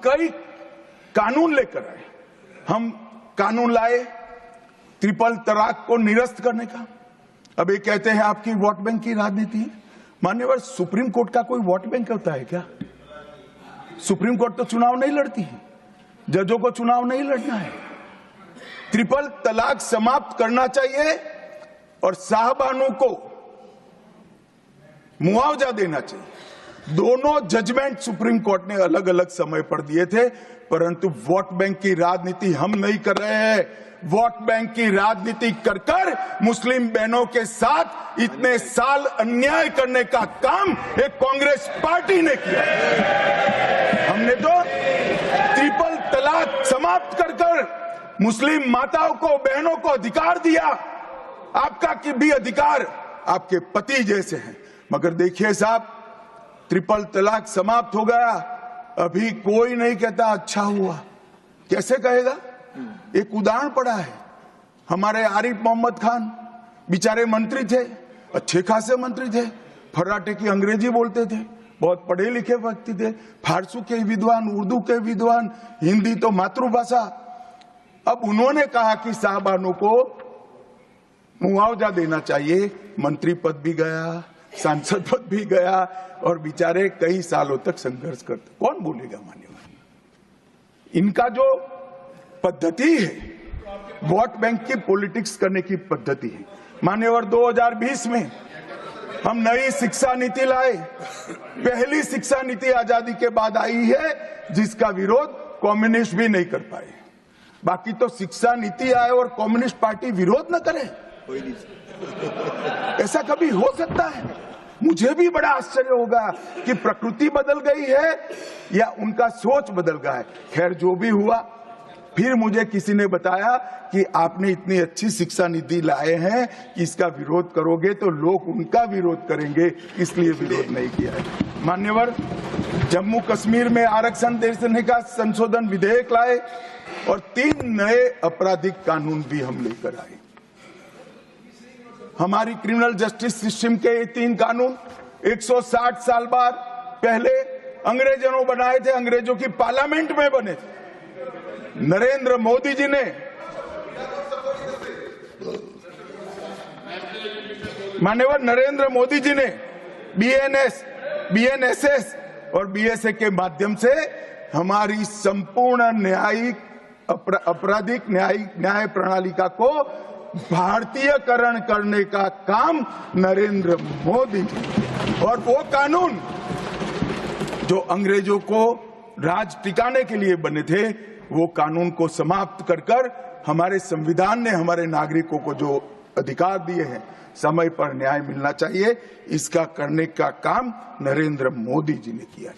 कई कानून लेकर आए। हम कानून लाए ट्रिपल तलाक को निरस्त करने का। अब ये कहते हैं आपकी वोट बैंक की राजनीति है। मान्यवर, सुप्रीम कोर्ट का कोई वोट बैंक होता है क्या? सुप्रीम कोर्ट तो चुनाव नहीं लड़ती है, जजों को चुनाव नहीं लड़ना है। ट्रिपल तलाक समाप्त करना चाहिए और साहबानों को मुआवजा देना चाहिए। दोनों जजमेंट सुप्रीम कोर्ट ने अलग अलग समय पर दिए थे, परंतु वोट बैंक की राजनीति हम नहीं कर रहे हैं। वोट बैंक की राजनीति कर कर मुस्लिम बहनों के साथ इतने साल अन्याय करने का काम एक कांग्रेस पार्टी ने किया। हमने तो ट्रिपल तलाक समाप्त कर कर मुस्लिम माताओं को, बहनों को अधिकार दिया। आपका कि भी अधिकार आपके पति जैसे हैं, मगर देखिए साहब, ट्रिपल तलाक समाप्त हो गया, अभी कोई नहीं कहता अच्छा हुआ। कैसे कहेगा? एक उदाहरण पड़ा है, हमारे आरिफ मोहम्मद खान बेचारे मंत्री थे, अच्छे खासे मंत्री थे, फर्राटे की अंग्रेजी बोलते थे, बहुत पढ़े लिखे व्यक्ति थे, फारसी के विद्वान, उर्दू के विद्वान, हिंदी तो मातृभाषा। अब उन्होंने कहा कि साहबानों को मुआवजा देना चाहिए। मंत्री पद भी गया, सांसद पद भी गया और बेचारे कई सालों तक संघर्ष करते। कौन बोलेगा मान्यवर? इनका जो पद्धति है वोट बैंक की पॉलिटिक्स करने की पद्धति है। मान्यवर, 2020 में हम नई शिक्षा नीति लाए। पहली शिक्षा नीति आजादी के बाद आई है जिसका विरोध कम्युनिस्ट भी नहीं कर पाए। बाकी तो शिक्षा नीति आए और कम्युनिस्ट पार्टी विरोध न करे, ऐसा कभी हो सकता है? मुझे भी बड़ा आश्चर्य होगा कि प्रकृति बदल गई है या उनका सोच बदल गया है। खैर, जो भी हुआ, फिर मुझे किसी ने बताया कि आपने इतनी अच्छी शिक्षा नीति लाए हैं कि इसका विरोध करोगे तो लोग उनका विरोध करेंगे, इसलिए विरोध नहीं किया है। मान्यवर, जम्मू कश्मीर में आरक्षण देने का संशोधन विधेयक लाए और 3 नए आपराधिक कानून भी हम लेकर आए। हमारी क्रिमिनल जस्टिस सिस्टम के ये 3 कानून 160 साल बाद पहले अंग्रेजों ने बनाए थे, अंग्रेजों की पार्लियामेंट में बने थे। नरेंद्र मोदी जी ने, माननीय नरेंद्र मोदी जी ने बीएनएस, बीएनएसएस और बीएसए के माध्यम से हमारी संपूर्ण न्यायिक आपराधिक न्याय प्रणालिका को भारतीयकरण करने का काम नरेंद्र मोदी जी। और वो कानून जो अंग्रेजों को राज टिकाने के लिए बने थे, वो कानून को समाप्त कर कर हमारे संविधान ने हमारे नागरिकों को जो अधिकार दिए हैं, समय पर न्याय मिलना चाहिए, इसका करने का काम नरेंद्र मोदी जी ने किया।